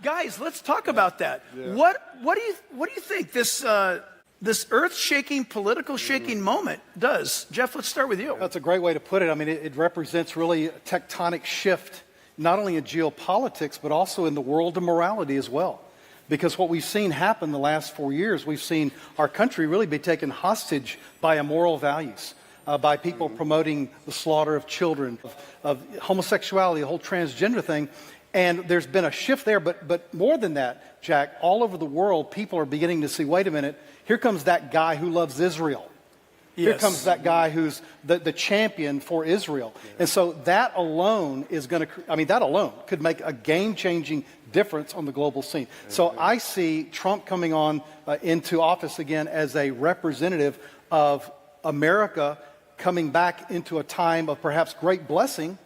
Guys, let's talk about that. Yeah. What do you think this earth-shaking, political shaking moment does? Jeff, let's start with you. That's a great way to put it. I mean, it represents really a tectonic shift, not only in geopolitics, but also in the world of morality as well. Because what we've seen happen the last 4 years, we've seen our country really be taken hostage by immoral values, by people promoting the slaughter of children, of homosexuality, the whole transgender thing. And there's been a shift there, but more than that, Jack, all over the world, people are beginning to see, wait a minute, here comes that guy who loves Israel. Here comes that guy who's the champion for Israel. And so that alone is going to, that alone could make a game-changing difference on the global scene. So I see Trump coming on into office again as a representative of America coming back into a time of perhaps great blessing,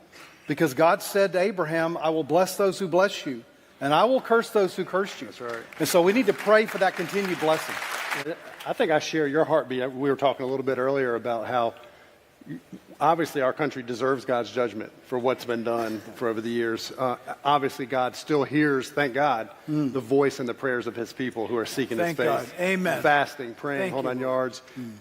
because God said to Abraham, I will bless those who bless you, and I will curse those who curse you. That's right. And so we need to pray for that continued blessing. I think I share your heartbeat. We were talking a little bit earlier about how obviously our country deserves God's judgment for what's been done for over the years. Obviously, God still hears, thank God, the voice and the prayers of his people who are seeking his face. Thank God. Amen. Fasting, praying, hold on yards.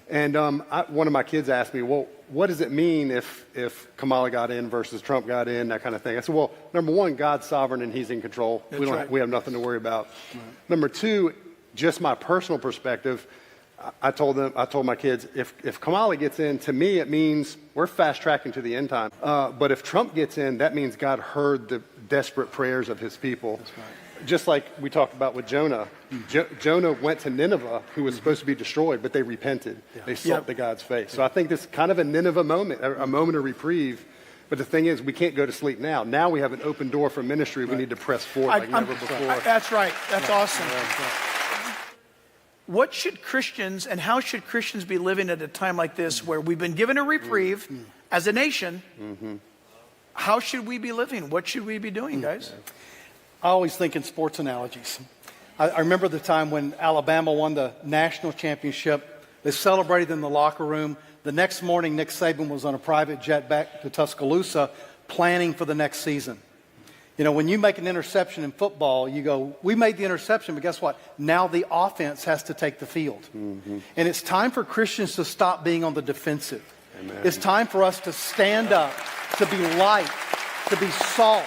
And one of my kids asked me, well, what does it mean if Kamala got in versus Trump got in, that kind of thing? I said, well, number one, God's sovereign and he's in control. We have nothing to worry about. Right. Number two, just my personal perspective, I told my kids, if Kamala gets in, to me it means we're fast tracking to the end time. But if Trump gets in, that means God heard the desperate prayers of his people. That's right. Just like we talked about with Jonah. Jonah went to Nineveh, who was supposed to be destroyed, but they repented. Yeah. They sought the God's face. So I think this is kind of a Nineveh moment, a moment of reprieve. But the thing is, we can't go to sleep now. Now we have an open door for ministry. We need to press forward like never before. That's right. That's awesome. What should Christians and how should Christians be living at a time like this where we've been given a reprieve as a nation? How should we be living? What should we be doing, guys? I always think in sports analogies. I remember the time when Alabama won the national championship. They celebrated in the locker room. The next morning, Nick Saban was on a private jet back to Tuscaloosa planning for the next season. You know, when you make an interception in football, you go, we made the interception, but guess what? Now the offense has to take the field. And it's time for Christians to stop being on the defensive. Amen. It's time for us to stand up, to be light, to be salt,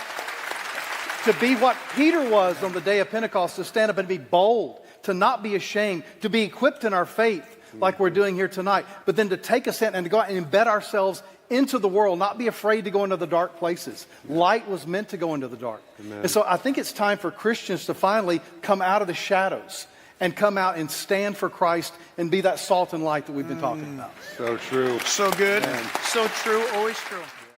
to be what Peter was on the day of Pentecost, to stand up and be bold, to not be ashamed, to be equipped in our faith like we're doing here tonight, but then to take a stand and to go out and embed ourselves into the world, not be afraid to go into the dark places. Light was meant to go into the dark. Amen. And so I think it's time for Christians to finally come out of the shadows and come out and stand for Christ and be that salt and light that we've been talking about. So true. So good. Man. So true. Always true.